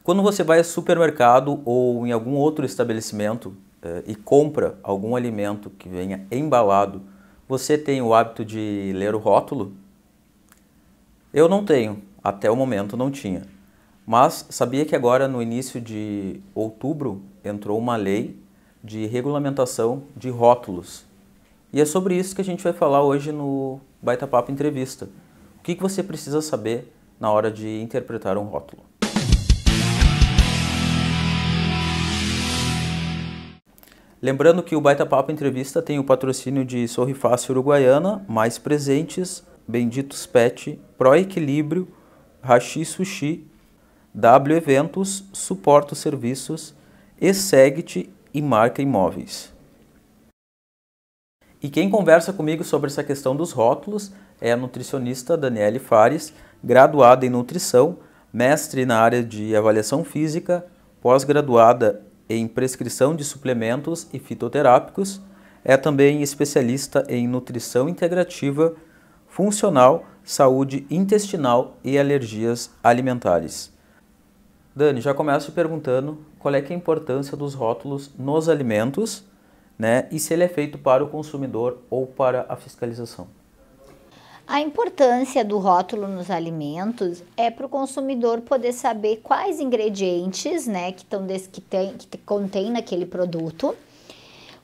Quando você vai ao supermercado ou em algum outro estabelecimento e compra algum alimento que venha embalado, você tem o hábito de ler o rótulo? Eu não tenho, até o momento não tinha. Mas sabia que agora no início de outubro entrou uma lei de regulamentação de rótulos. E é sobre isso que a gente vai falar hoje no Baita Papo Entrevista. O que você precisa saber na hora de interpretar um rótulo? Lembrando que o Baita Papo Entrevista tem o patrocínio de Sorrifácio Uruguaiana, Mais Presentes, Benditos Pet, Pro Equilíbrio, Hashi Sushi, W Eventos, Suporto Serviços, Exeguit e Marca Imóveis. E quem conversa comigo sobre essa questão dos rótulos é a nutricionista Daniele Fares, graduada em nutrição, mestre na área de avaliação física, pós-graduada em prescrição de suplementos e fitoterápicos, é também especialista em nutrição integrativa, funcional, saúde intestinal e alergias alimentares. Dani, já começo perguntando qual é que é a importância dos rótulos nos alimentos, né? E se ele é feito para o consumidor ou para a fiscalização. A importância do rótulo nos alimentos é para o consumidor poder saber quais ingredientes, né, que contém naquele produto,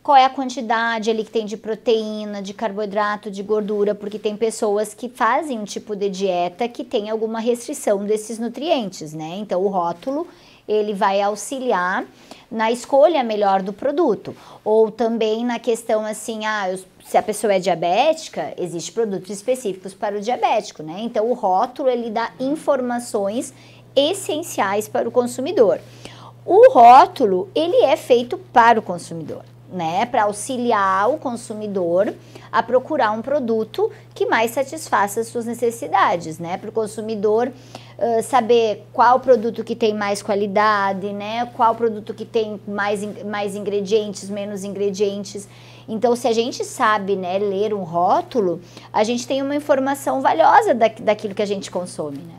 qual é a quantidade ali que tem de proteína, de carboidrato, de gordura, porque tem pessoas que fazem um tipo de dieta que tem alguma restrição desses nutrientes, né? Então o rótulo ele vai auxiliar na escolha melhor do produto, ou também na questão assim, se a pessoa é diabética, existem produtos específicos para o diabético, né? Então o rótulo ele dá informações essenciais para o consumidor. O rótulo ele é feito para o consumidor, né, para auxiliar o consumidor a procurar um produto que mais satisfaça as suas necessidades, né, para o consumidor saber qual produto que tem mais qualidade, né, qual produto que tem mais ingredientes, menos ingredientes. Então, se a gente sabe, né, ler um rótulo, a gente tem uma informação valiosa daquilo que a gente consome, né.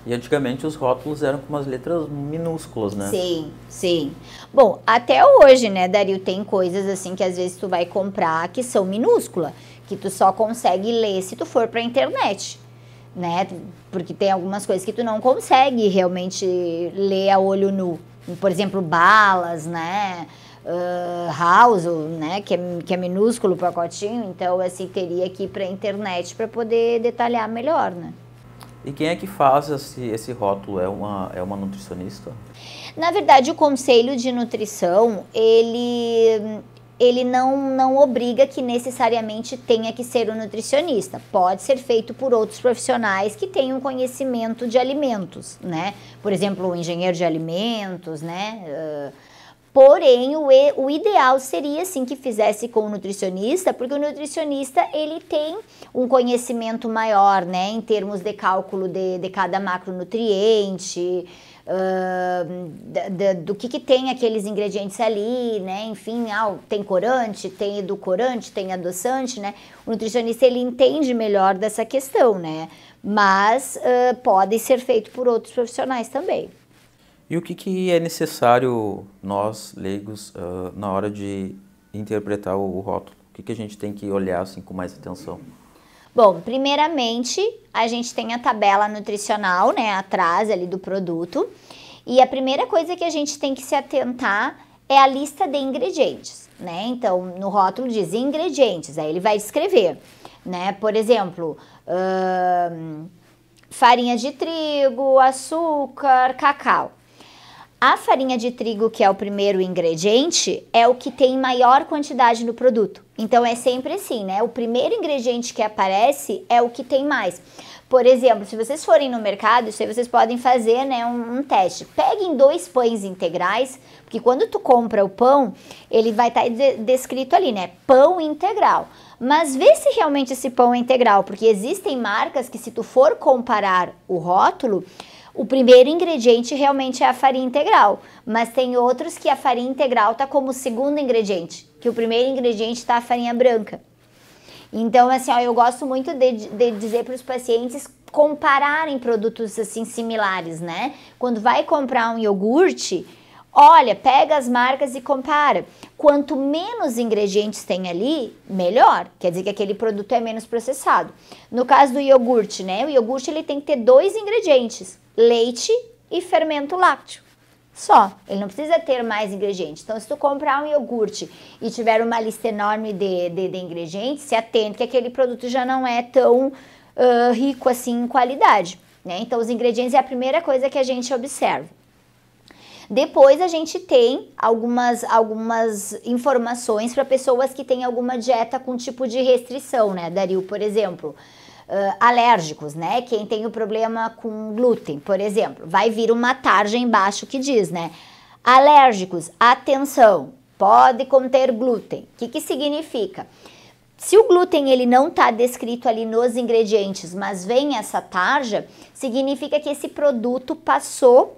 E antigamente os rótulos eram com umas letras minúsculas, né? Sim, sim. Bom, até hoje, né, Dario, tem coisas assim que às vezes tu vai comprar que são minúsculas, que tu só consegue ler se tu for pra internet, né? Porque tem algumas coisas que tu não consegue realmente ler a olho nu. Por exemplo, balas, né? House, né? Que é minúsculo o pacotinho, então assim teria que ir pra internet para poder detalhar melhor, né? E quem é que faz esse rótulo? É uma nutricionista? Na verdade, o Conselho de Nutrição, ele não obriga que necessariamente tenha que ser um nutricionista. Pode ser feito por outros profissionais que tenham conhecimento de alimentos, né? Por exemplo, o engenheiro de alimentos, né? Porém, o ideal seria sim que fizesse com o nutricionista, porque o nutricionista ele tem um conhecimento maior, né, em termos de cálculo de cada macronutriente, do que tem aqueles ingredientes ali, né, enfim, tem corante, tem edulcorante, tem adoçante, né, o nutricionista ele entende melhor dessa questão, né, mas pode ser feito por outros profissionais também. E o que é necessário nós, leigos, na hora de interpretar o rótulo? O que a gente tem que olhar assim, com mais atenção? Bom, primeiramente, a gente tem a tabela nutricional, né, atrás ali do produto. E a primeira coisa que a gente tem que se atentar é a lista de ingredientes, né? Então, no rótulo diz ingredientes, aí ele vai descrever, né? Por exemplo, farinha de trigo, açúcar, cacau. A farinha de trigo, que é o primeiro ingrediente, é o que tem maior quantidade no produto. Então, é sempre assim, né? O primeiro ingrediente que aparece é o que tem mais. Por exemplo, se vocês forem no mercado, isso aí vocês podem fazer, né, um teste. Peguem 2 pães integrais, porque quando tu compra o pão, ele vai estar descrito ali, né? Pão integral. Mas vê se realmente esse pão é integral, porque existem marcas que se tu for comparar o rótulo, o primeiro ingrediente realmente é a farinha integral, mas tem outros que a farinha integral está como segundo ingrediente, que o primeiro ingrediente está a farinha branca. Então, assim, eu gosto muito de dizer para os pacientes compararem produtos assim similares, né? Quando vai comprar um iogurte, olha, pega as marcas e compara. Quanto menos ingredientes tem ali, melhor. Quer dizer que aquele produto é menos processado. No caso do iogurte, né? O iogurte ele tem que ter 2 ingredientes: leite e fermento lácteo. Só. Ele não precisa ter mais ingredientes. Então, se tu comprar um iogurte e tiver uma lista enorme de ingredientes, se atente que aquele produto já não é tão rico assim em qualidade, né? Então, os ingredientes é a primeira coisa que a gente observa. Depois a gente tem algumas informações para pessoas que têm alguma dieta com tipo de restrição, né, Dario? Por exemplo, alérgicos, né? Quem tem o problema com glúten, por exemplo, vai vir uma tarja embaixo que diz, né? Alérgicos, atenção, pode conter glúten. O que significa? Se o glúten ele não está descrito ali nos ingredientes, mas vem essa tarja, significa que esse produto passou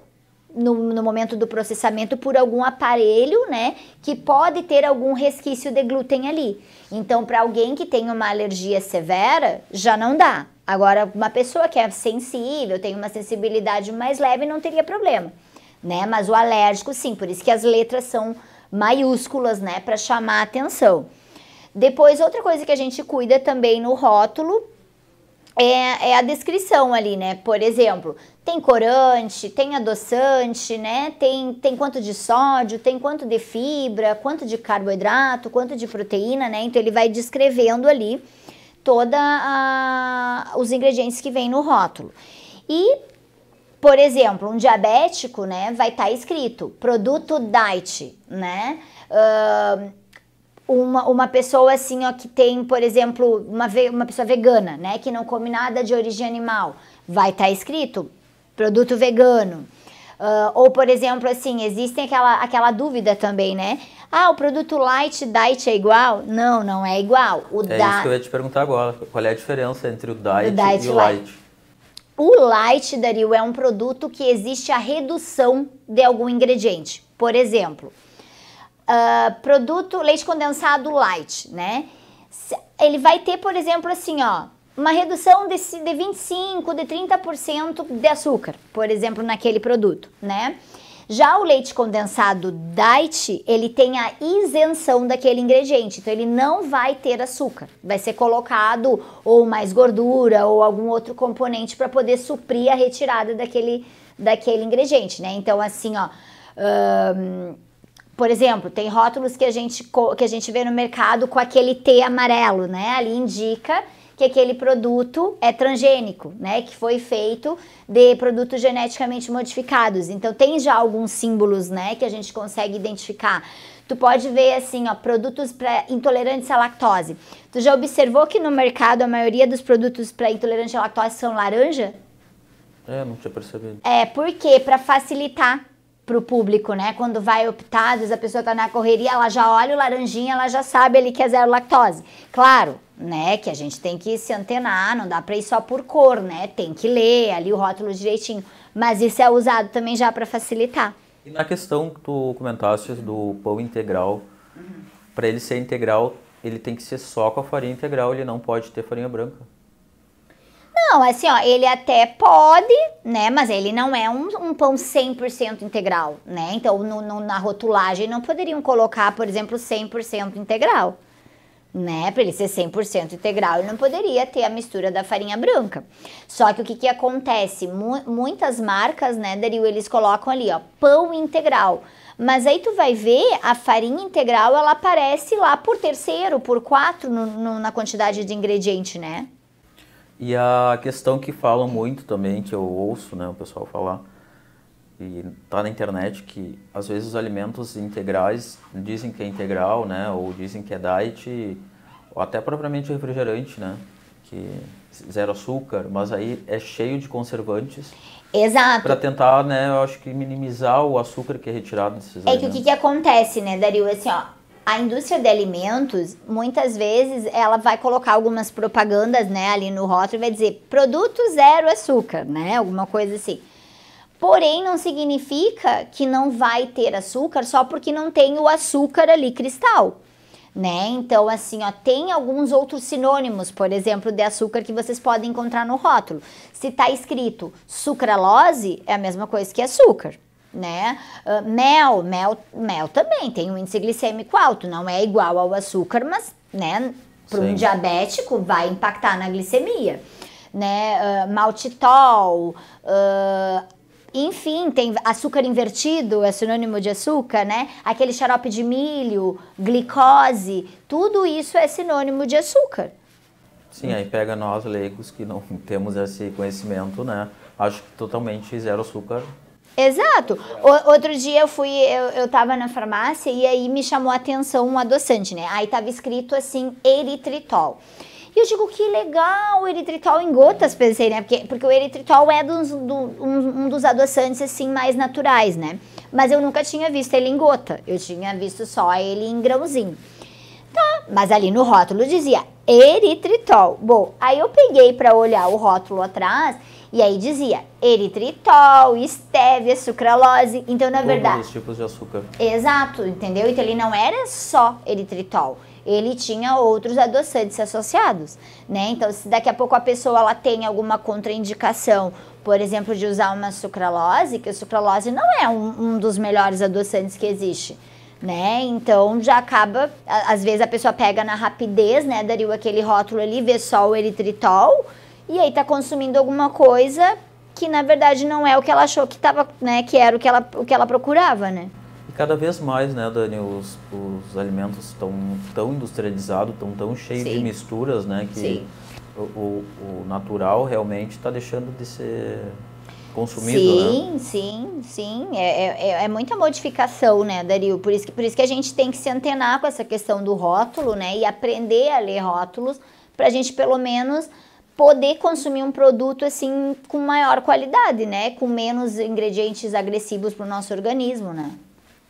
no momento do processamento por algum aparelho, né, que pode ter algum resquício de glúten ali. Então, para alguém que tem uma alergia severa, já não dá. Agora, uma pessoa que é sensível, tem uma sensibilidade mais leve, não teria problema, né? Mas o alérgico, sim, por isso que as letras são maiúsculas, né, para chamar a atenção. Depois, outra coisa que a gente cuida também no rótulo é a descrição ali, né? Por exemplo, tem corante, tem adoçante, né? Tem quanto de sódio, tem quanto de fibra, quanto de carboidrato, quanto de proteína, né? Então ele vai descrevendo ali toda os ingredientes que vem no rótulo. E, por exemplo, um diabético, né, vai estar escrito produto diet, né? Uma pessoa assim, ó, que tem, por exemplo, uma pessoa vegana, né, que não come nada de origem animal, vai estar escrito produto vegano. Ou, por exemplo, assim, existe aquela dúvida também, né? Ah, o produto light, diet é igual? Não, não é igual. Isso que eu ia te perguntar agora. Qual é a diferença entre o diet e o light? O light, Dario, é um produto que existe a redução de algum ingrediente. Por exemplo, produto leite condensado light, né? Ele vai ter, por exemplo, assim, ó, uma redução de 25%, de 30% de açúcar, por exemplo, naquele produto, né? Já o leite condensado diet, ele tem a isenção daquele ingrediente, então ele não vai ter açúcar, vai ser colocado ou mais gordura ou algum outro componente para poder suprir a retirada daquele ingrediente, né? Então, assim, ó, por exemplo, tem rótulos que a gente vê no mercado com aquele T amarelo, né? Ali indica que aquele produto é transgênico, né? Que foi feito de produtos geneticamente modificados. Então, tem já alguns símbolos, né? Que a gente consegue identificar. Tu pode ver, assim, ó, produtos para intolerantes à lactose. Tu já observou que no mercado a maioria dos produtos para intolerante à lactose são laranja? Não tinha percebido. Por quê? Para facilitar para o público, né? Quando vai optar, às vezes a pessoa tá na correria, ela já olha o laranjinha, ela já sabe ali que é zero lactose. Claro, né, que a gente tem que se antenar, não dá para ir só por cor, né? Tem que ler ali o rótulo direitinho, mas isso é usado também já para facilitar. E na questão que tu comentaste do pão integral, para ele ser integral, ele tem que ser só com a farinha integral, ele não pode ter farinha branca. Não, assim, ó, ele até pode, né, mas ele não é um pão 100% integral, né? Então, na rotulagem não poderiam colocar, por exemplo, 100% integral, né? Para ele ser 100% integral, ele não poderia ter a mistura da farinha branca. Só que o que acontece? Muitas marcas, né, Dario, eles colocam ali, ó, pão integral. Mas aí tu vai ver, a farinha integral, ela aparece lá por terceiro, por 4 na quantidade de ingrediente, né? E a questão que falam muito também, que eu ouço, né, o pessoal falar, e tá na internet, que às vezes os alimentos integrais dizem que é integral, né, ou dizem que é diet, ou até propriamente refrigerante, né, que zero açúcar, mas aí é cheio de conservantes. Exato. Para tentar, né, eu acho que minimizar o açúcar que é retirado desses alimentos. Que o que acontece, né, Dario, assim, ó, a indústria de alimentos, muitas vezes, ela vai colocar algumas propagandas, né, ali no rótulo e vai dizer produto zero açúcar, né, alguma coisa assim. Porém, não significa que não vai ter açúcar só porque não tem o açúcar ali cristal, né? Então, assim, ó, tem alguns outros sinônimos, por exemplo, de açúcar que vocês podem encontrar no rótulo. Se tá escrito sucralose, é a mesma coisa que açúcar, né? Mel também tem um índice glicêmico alto, não é igual ao açúcar, mas, né, para um diabético vai impactar na glicemia, né? Maltitol, enfim, tem açúcar invertido, é sinônimo de açúcar, né? Aquele xarope de milho, glicose, tudo isso é sinônimo de açúcar. Sim, aí pega nós leigos que não temos esse conhecimento, né? Acho que totalmente zero açúcar. Exato. Outro dia eu tava na farmácia e aí me chamou a atenção um adoçante, né? Aí tava escrito assim, eritritol. E eu digo, que legal, o eritritol em gotas, pensei, né? Porque o eritritol é um dos adoçantes, assim, mais naturais, né? Mas eu nunca tinha visto ele em gota, eu tinha visto só ele em grãozinho. Tá, mas ali no rótulo dizia eritritol. Bom, aí eu peguei pra olhar o rótulo atrás e aí dizia eritritol, estévia, sucralose. Então, na verdade... Todos os tipos de açúcar. Exato, entendeu? Então, ele não era só eritritol. Ele tinha outros adoçantes associados, né? Então, se daqui a pouco a pessoa ela tem alguma contraindicação, por exemplo, de usar uma sucralose, que a sucralose não é um dos melhores adoçantes que existe, né? Então, já acaba, às vezes a pessoa pega na rapidez, né? Daria aquele rótulo ali, vê só o eritritol, e aí tá consumindo alguma coisa que, na verdade, não é o que ela achou que tava, né? Que era o que ela procurava, né? Cada vez mais, né, Dani, os alimentos estão tão industrializados, estão tão cheios de misturas, né, que o natural realmente está deixando de ser consumido, né? Sim. É muita modificação, né, Dario? Por isso que a gente tem que se antenar com essa questão do rótulo, né, e aprender a ler rótulos para a gente, pelo menos, poder consumir um produto, assim, com maior qualidade, né, com menos ingredientes agressivos para o nosso organismo, né?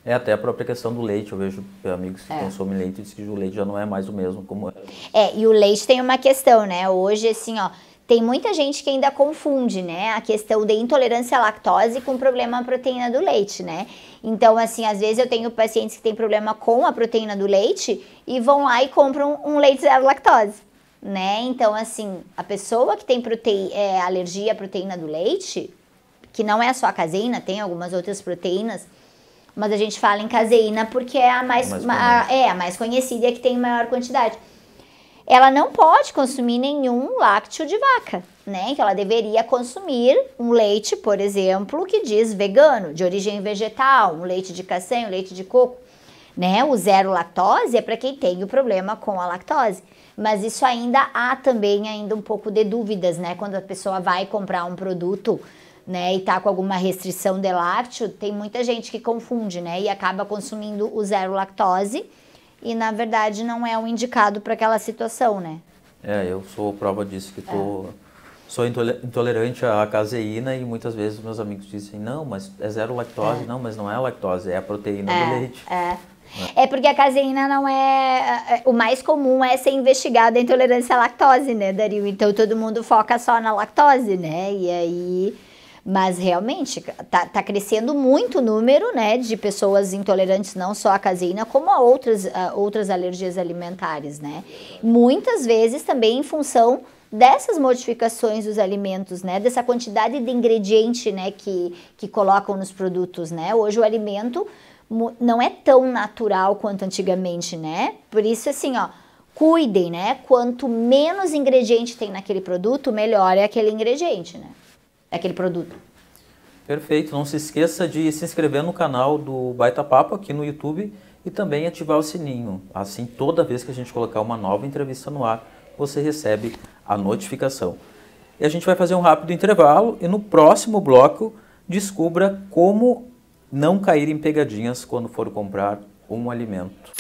É, até a própria questão do leite, eu vejo amigos que consomem leite e dizem que o leite já não é mais o mesmo como era. E o leite tem uma questão, né? Hoje, assim, ó, tem muita gente que ainda confunde, né, a questão de intolerância à lactose com problema à proteína do leite, né? Então, assim, às vezes eu tenho pacientes que têm problema com a proteína do leite e vão lá e compram um leite zero lactose, né? Então, assim, a pessoa que tem alergia à proteína do leite, que não é só a caseína, tem algumas outras proteínas, mas a gente fala em caseína porque é a mais conhecida e a que tem maior quantidade. Ela não pode consumir nenhum lácteo de vaca, né? Então ela deveria consumir um leite, por exemplo, que diz vegano, de origem vegetal, um leite de castanha, um leite de coco, né? O zero lactose é para quem tem o problema com a lactose. Mas isso ainda há também um pouco de dúvidas, né? Quando a pessoa vai comprar um produto, né, e tá com alguma restrição de lácteo, tem muita gente que confunde, né, e acaba consumindo o zero lactose e na verdade não é o indicado para aquela situação, né? Eu sou prova disso, que sou intolerante à caseína e muitas vezes meus amigos dizem, não, mas é zero lactose, não, mas não é a lactose, é a proteína do leite. É porque a caseína não é... O mais comum é ser investigada a intolerância à lactose, né, Dario? Então todo mundo foca só na lactose, né, e aí... Mas realmente tá crescendo muito o número, né, de pessoas intolerantes não só à caseína, como a outras alergias alimentares, né? Muitas vezes também em função dessas modificações dos alimentos, né, dessa quantidade de ingrediente, né, que colocam nos produtos, né? Hoje o alimento não é tão natural quanto antigamente, né? Por isso, assim, ó, cuidem, né? Quanto menos ingrediente tem naquele produto, melhor é aquele ingrediente, né? Aquele produto. Perfeito, não se esqueça de se inscrever no canal do Baita Papo aqui no YouTube e também ativar o sininho. Assim, toda vez que a gente colocar uma nova entrevista no ar, você recebe a notificação. E a gente vai fazer um rápido intervalo e no próximo bloco descubra como não cair em pegadinhas quando for comprar um alimento.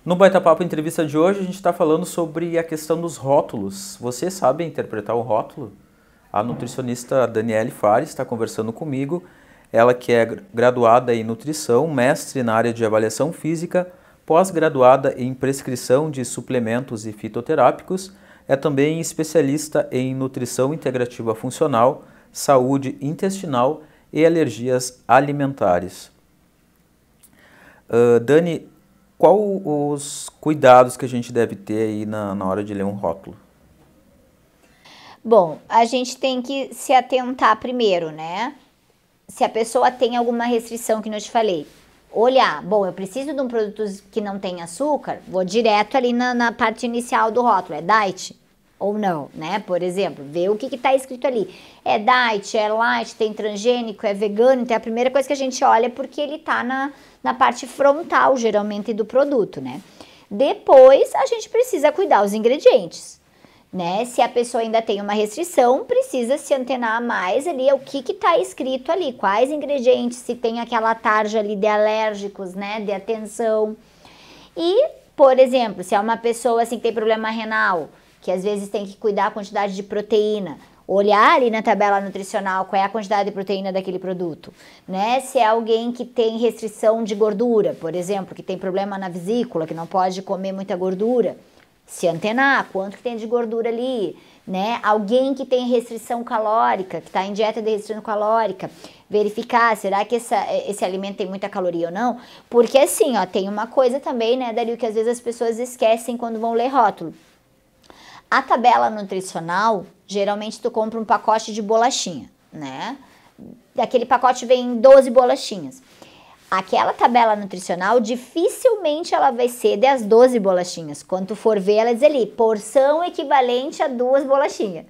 No Baita Papo Entrevista de hoje, a gente está falando sobre a questão dos rótulos. Você sabe interpretar o rótulo? A nutricionista Daniele Fares está conversando comigo. Ela que é graduada em nutrição, mestre na área de avaliação física, pós-graduada em prescrição de suplementos e fitoterápicos, é também especialista em nutrição integrativa funcional, saúde intestinal e alergias alimentares. Dani, qual os cuidados que a gente deve ter aí na hora de ler um rótulo? Bom, a gente tem que se atentar primeiro, né? Se a pessoa tem alguma restrição, que eu te falei. Olhar, bom, eu preciso de um produto que não tem açúcar, vou direto ali na parte inicial do rótulo, é diet ou não, né? Por exemplo, ver o que está escrito ali. É diet, é light, tem transgênico, é vegano, então é a primeira coisa que a gente olha porque ele tá na parte frontal, geralmente, do produto, né? Depois, a gente precisa cuidar os ingredientes, né? Se a pessoa ainda tem uma restrição, precisa se antenar mais ali, o que tá escrito ali, quais ingredientes, se tem aquela tarja ali de alérgicos, né? De atenção. E, por exemplo, se é uma pessoa assim que tem problema renal, que às vezes tem que cuidar a quantidade de proteína, olhar ali na tabela nutricional qual é a quantidade de proteína daquele produto, né? Se é alguém que tem restrição de gordura, por exemplo, que tem problema na vesícula, que não pode comer muita gordura, se antenar, quanto que tem de gordura ali, né? Alguém que tem restrição calórica, que está em dieta de restrição calórica, verificar, será que esse alimento tem muita caloria ou não? Porque assim, ó, tem uma coisa também, né, Dario, que às vezes as pessoas esquecem quando vão ler rótulo. A tabela nutricional, geralmente tu compra um pacote de bolachinha, né? Daquele pacote vem 12 bolachinhas. Aquela tabela nutricional, dificilmente ela vai ser das 12 bolachinhas. Quando tu for ver, ela diz ali, porção equivalente a 2 bolachinhas,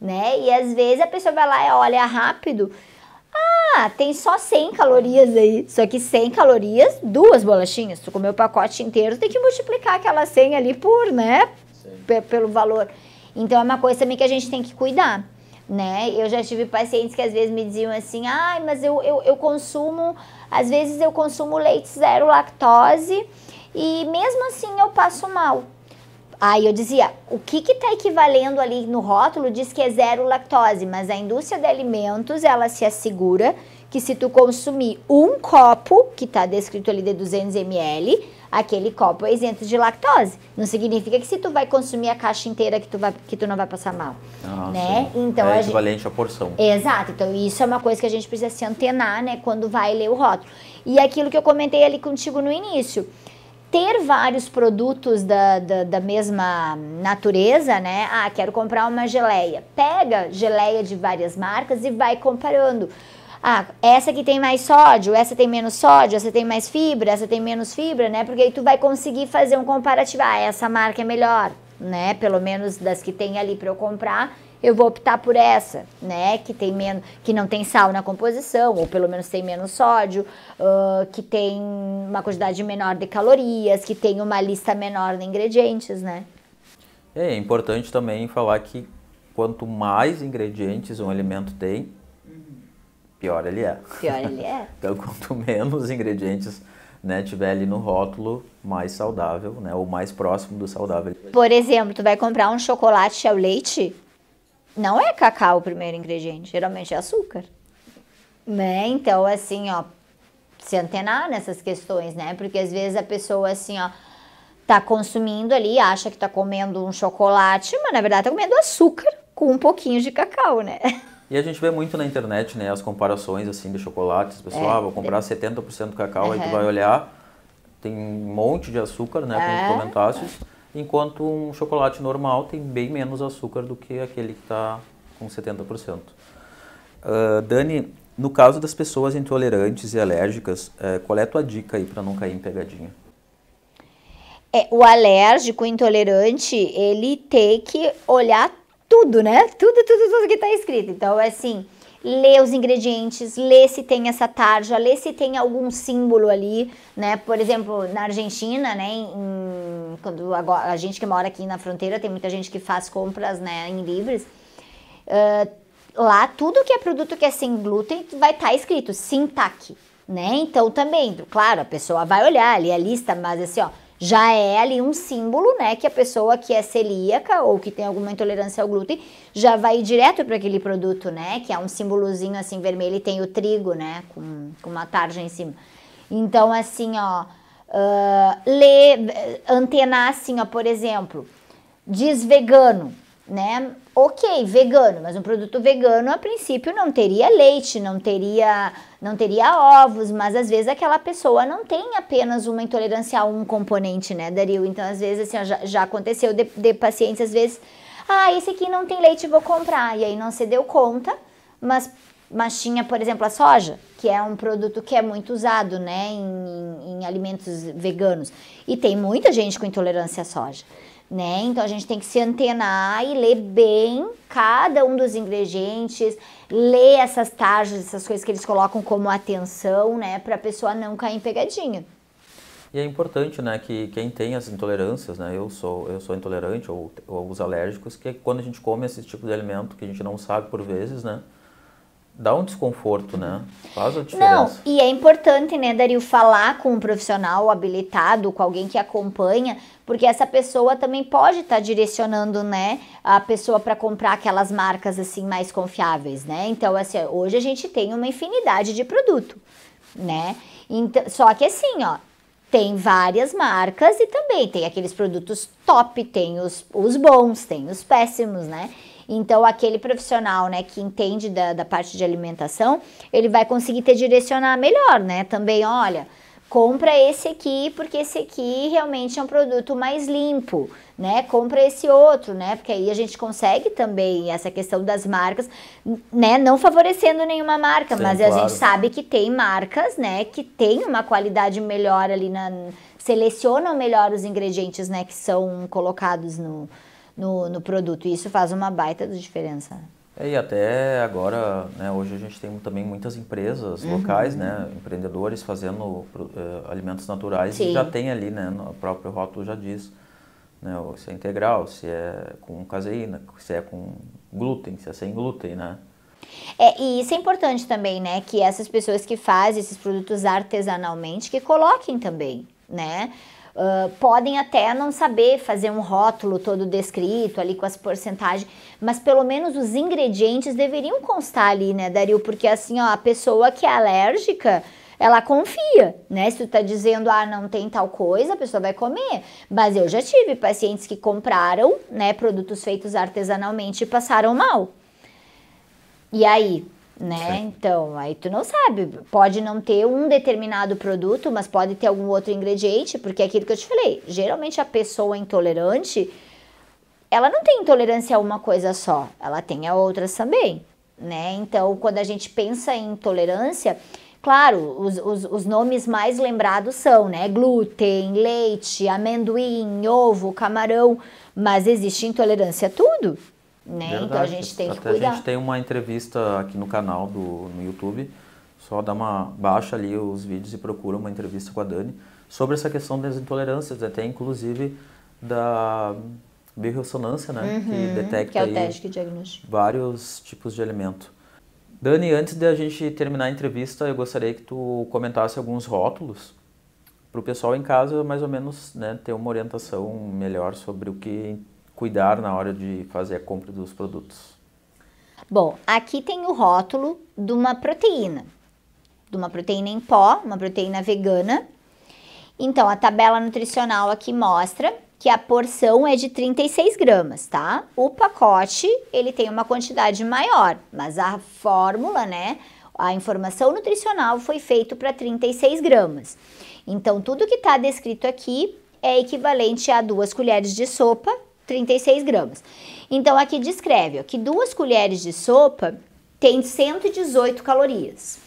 né? E às vezes a pessoa vai lá e olha rápido, tem só 100 calorias aí, só que 100 calorias, 2 bolachinhas. Tu comeu o pacote inteiro, tem que multiplicar aquela 100 ali por, né? Pelo valor. Então é uma coisa também que a gente tem que cuidar, né? Eu já tive pacientes que às vezes me diziam assim, mas eu consumo, às vezes eu consumo leite zero lactose e mesmo assim eu passo mal. Aí eu dizia, o que está equivalendo ali no rótulo diz que é zero lactose, mas a indústria de alimentos, ela se assegura que se tu consumir um copo, que está descrito ali de 200 ml, aquele copo é isento de lactose. Não significa que se tu vai consumir a caixa inteira que tu não vai passar mal, né? Sim. Então, é equivalente à porção. Exato. Então, isso é uma coisa que a gente precisa se antenar, né? Quando vai ler o rótulo. E aquilo que eu comentei ali contigo no início. Ter vários produtos da mesma natureza, né? Quero comprar uma geleia. Pega geleia de várias marcas e vai comparando. Essa aqui tem mais sódio, essa tem menos sódio, essa tem mais fibra, essa tem menos fibra, né? Porque aí tu vai conseguir fazer um comparativo. Essa marca é melhor, né? Pelo menos das que tem ali para eu comprar, eu vou optar por essa, né? Que tem menos, que não tem sal na composição, ou pelo menos tem menos sódio, que tem uma quantidade menor de calorias, que tem uma lista menor de ingredientes, né? É importante também falar que quanto mais ingredientes um alimento tem, pior ele é. Pior ele é. Então, quanto menos ingredientes, né, tiver ali no rótulo, mais saudável, né, ou mais próximo do saudável. Por exemplo, tu vai comprar um chocolate ao leite, não é cacau o primeiro ingrediente, geralmente é açúcar, né? Então, assim, ó, se antenar nessas questões, né? Porque às vezes a pessoa, assim, ó, tá consumindo ali, acha que tá comendo um chocolate, mas na verdade tá comendo açúcar com um pouquinho de cacau, né? E a gente vê muito na internet, né, as comparações assim de chocolates, pessoal, vou comprar 70% cacau, aí tu vai olhar, tem um monte de açúcar, né, como tu comentaste, enquanto um chocolate normal tem bem menos açúcar do que aquele que está com 70%. Dani, no caso das pessoas intolerantes e alérgicas, qual é a tua dica aí para não cair em pegadinha? O alérgico, intolerante, ele tem que olhar tudo, né? Tudo que tá escrito. Então, assim, lê os ingredientes, lê se tem essa tarja, lê se tem algum símbolo ali, né? Por exemplo, na Argentina, né, quando a gente que mora aqui na fronteira, tem muita gente que faz compras, né, em livres, lá tudo que é produto que é sem glúten vai estar escrito Sintac, né? Então também, claro, a pessoa vai olhar ali a lista, mas assim, ó, já é ali um símbolo, né, que a pessoa que é celíaca ou que tem alguma intolerância ao glúten já vai ir direto para aquele produto, né, que é um símbolozinho assim vermelho e tem o trigo, né, com uma tarja em cima. Então, assim, ó, antenar assim, ó, por exemplo, diz vegano, né? Ok, vegano, mas um produto vegano a princípio não teria leite, não teria ovos, mas às vezes aquela pessoa não tem apenas uma intolerância a um componente, né, Dario? Então às vezes assim, ó, já aconteceu de pacientes às vezes, esse aqui não tem leite, vou comprar, e aí não se deu conta, mas tinha, por exemplo, a soja, que é um produto que é muito usado, né, em alimentos veganos, e tem muita gente com intolerância à soja, né? Então a gente tem que se antenar e ler bem cada um dos ingredientes, ler essas tarjas, essas coisas que eles colocam como atenção, né, para a pessoa não cair em pegadinha. E é importante, né, que quem tem as intolerâncias, né, eu sou intolerante ou os alérgicos, que quando a gente come esse tipo de alimento que a gente não sabe por vezes, né, dá um desconforto, né? Faz a diferença. Não, e é importante, né, Dario, falar com um profissional habilitado, com alguém que acompanha, porque essa pessoa também pode estar direcionando, né, a pessoa para comprar aquelas marcas, assim, mais confiáveis, né? Então, assim, hoje a gente tem uma infinidade de produto, né? Então, só que assim, ó, tem várias marcas e também tem aqueles produtos top, tem os bons, tem os péssimos, né? Então, aquele profissional, né, que entende da parte de alimentação, ele vai conseguir te direcionar melhor, né? Também, olha, compra esse aqui, porque esse aqui realmente é um produto mais limpo, né? Compra esse outro, né? Porque aí a gente consegue também essa questão das marcas, né? Não favorecendo nenhuma marca, sim, mas claro. A gente sabe que tem marcas, né, que tem uma qualidade melhor ali, selecionam melhor os ingredientes, né, que são colocados no produto, e isso faz uma baita de diferença. E até agora, né, hoje a gente tem também muitas empresas locais, né, empreendedores fazendo alimentos naturais. Sim. E já tem ali, né, no próprio rótulo já diz, né, se é integral, se é com caseína, se é com glúten, se é sem glúten, né. E isso é importante também, né, que essas pessoas que fazem esses produtos artesanalmente, que coloquem também, né. Podem até não saber fazer um rótulo todo descrito ali com as porcentagens, mas pelo menos os ingredientes deveriam constar ali, né, Dario? Porque assim, ó, a pessoa que é alérgica, ela confia, né? Se tu tá dizendo, não tem tal coisa, a pessoa vai comer. Mas eu já tive pacientes que compraram, né, produtos feitos artesanalmente e passaram mal. E aí? Né? Sim. Então, aí tu não sabe, pode não ter um determinado produto, mas pode ter algum outro ingrediente, porque é aquilo que eu te falei, geralmente a pessoa intolerante, ela não tem intolerância a uma coisa só, ela tem a outras também, né? Então, quando a gente pensa em intolerância, claro, os nomes mais lembrados são, né, glúten, leite, amendoim, ovo, camarão, mas existe intolerância a tudo. Né? Verdade. Então a gente tem que cuidar. Até a gente tem uma entrevista aqui no canal no YouTube, só dá baixa ali os vídeos e procura uma entrevista com a Dani sobre essa questão das intolerâncias, até inclusive da biorressonância, né, que detecta que é o teste que diagnostica vários tipos de alimento. Dani, antes de a gente terminar a entrevista, eu gostaria que tu comentasse alguns rótulos para o pessoal em casa, mais ou menos, né, ter uma orientação melhor sobre o que cuidar na hora de fazer a compra dos produtos. Bom, aqui tem o rótulo de uma proteína em pó, uma proteína vegana. Então, a tabela nutricional aqui mostra que a porção é de 36 gramas, tá? O pacote, ele tem uma quantidade maior, mas a fórmula, né, a informação nutricional foi feita para 36 gramas. Então, tudo que está descrito aqui é equivalente a 2 colheres de sopa, 36 gramas. Então, aqui descreve, ó, que 2 colheres de sopa tem 118 calorias.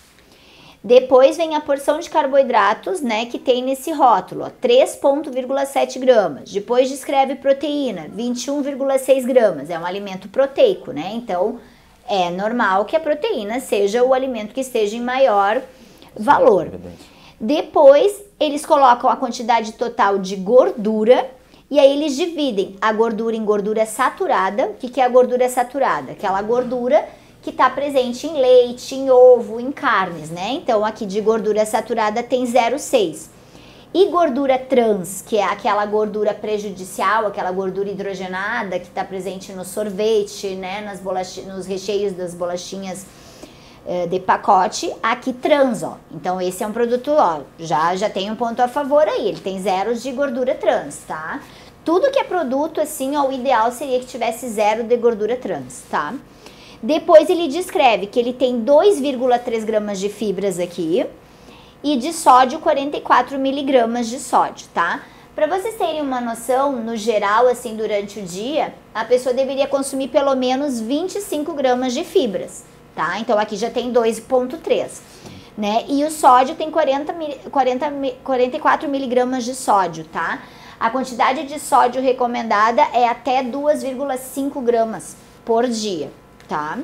Depois vem a porção de carboidratos, né, que tem nesse rótulo, 3,7 gramas. Depois descreve proteína, 21,6 gramas. É um alimento proteico, né? Então, É normal que a proteína seja o alimento que esteja em maior valor. Depois, eles colocam a quantidade total de gordura e aí eles dividem a gordura em gordura saturada. O que é a gordura saturada? Aquela gordura que está presente em leite, em ovo, em carnes, né? Então, aqui de gordura saturada tem 0,6. E gordura trans, que é aquela gordura prejudicial, aquela gordura hidrogenada que está presente no sorvete, né? Nos recheios das bolachinhas de pacote, aqui trans, ó. Então, esse é um produto, ó, já tem um ponto a favor aí, ele tem 0 de gordura trans, tá? Tudo que é produto, assim, ó, o ideal seria que tivesse 0 de gordura trans, tá? Depois ele descreve que ele tem 2,3 gramas de fibras aqui e de sódio 44 miligramas de sódio, tá? Para vocês terem uma noção, no geral, assim, durante o dia, a pessoa deveria consumir pelo menos 25 gramas de fibras, tá? Então aqui já tem 2,3, né? E o sódio tem 44 miligramas de sódio, tá? A quantidade de sódio recomendada é até 2,5 gramas por dia, tá?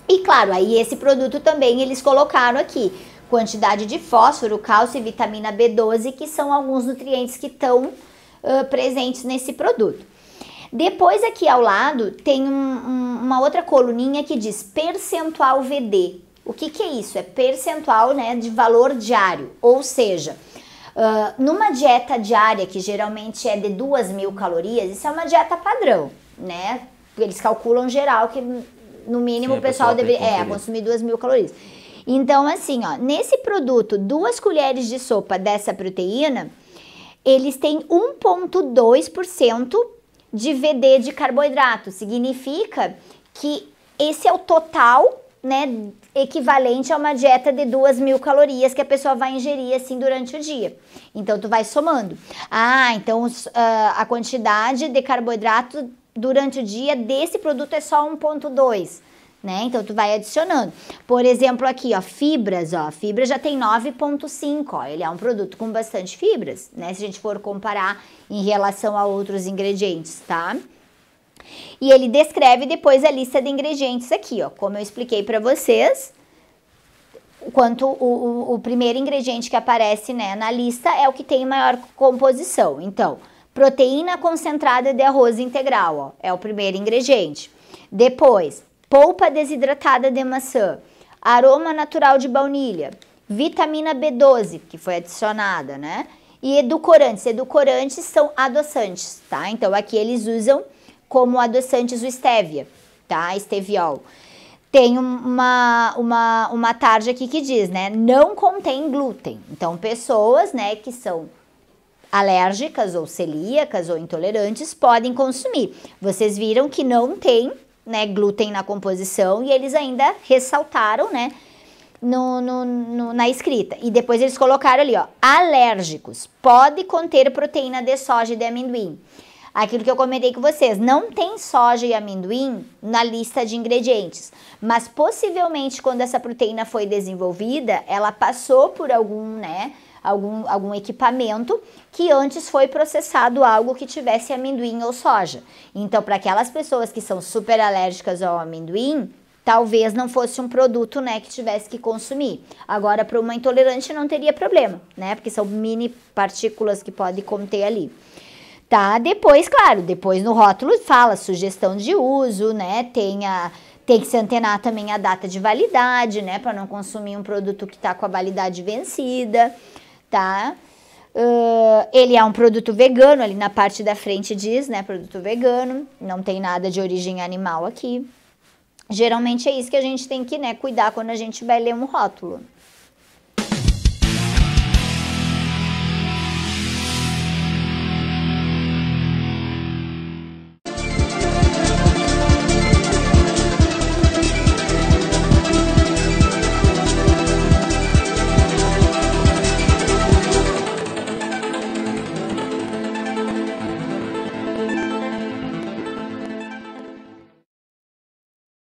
E claro, aí esse produto também eles colocaram aqui quantidade de fósforo, cálcio e vitamina B12, que são alguns nutrientes que estão presentes nesse produto. Depois aqui ao lado tem uma outra coluninha que diz percentual VD. O que é isso? É percentual, né, de valor diário, ou seja, numa dieta diária que geralmente é de 2.000 calorias, isso é uma dieta padrão, né? Eles calculam geral que no mínimo o pessoal deveria consumir 2.000 calorias. Então assim, ó, nesse produto, 2 colheres de sopa dessa proteína, eles têm 1,2% de VD de carboidrato. Significa que esse é o total, né, equivalente a uma dieta de 2.000 calorias que a pessoa vai ingerir assim durante o dia. Então tu vai somando. Então a quantidade de carboidrato durante o dia desse produto é só 1,2, né? Então tu vai adicionando. Por exemplo, aqui, ó, fibras, ó, fibra já tem 9,5, ó, ele é um produto com bastante fibras, né? Se a gente for comparar em relação a outros ingredientes, tá? E ele descreve depois a lista de ingredientes aqui, ó, como eu expliquei para vocês. Quanto o primeiro ingrediente que aparece, né, na lista é o que tem maior composição. Então, proteína concentrada de arroz integral, ó, é o primeiro ingrediente. Depois, polpa desidratada de maçã, aroma natural de baunilha, vitamina B12, que foi adicionada, né? E edulcorantes. Edulcorantes são adoçantes, tá? Então, aqui eles usam como adoçantes o stevia, tá? Esteviol. Tem uma tarja aqui que diz, né? Não contém glúten. Então, pessoas, né, que são alérgicas ou celíacas ou intolerantes podem consumir. Vocês viram que não tem, né, glúten na composição e eles ainda ressaltaram, né, na escrita. E depois eles colocaram ali, ó, alérgicos. Pode conter proteína de soja e de amendoim. Aquilo que eu comentei com vocês, não tem soja e amendoim na lista de ingredientes, mas possivelmente quando essa proteína foi desenvolvida, ela passou por algum equipamento que antes foi processado algo que tivesse amendoim ou soja. Então, para aquelas pessoas que são super alérgicas ao amendoim, talvez não fosse um produto, né, que tivesse que consumir. Agora, para uma intolerante não teria problema, né, porque são mini partículas que pode conter ali. Tá, depois, claro, depois no rótulo fala sugestão de uso, né, tem que se antenar também a data de validade, né, para não consumir um produto que está com a validade vencida, tá? Ele é um produto vegano, ali na parte da frente diz, né, produto vegano, não tem nada de origem animal aqui. Geralmente é isso que a gente tem que, né, cuidar quando a gente vai ler um rótulo.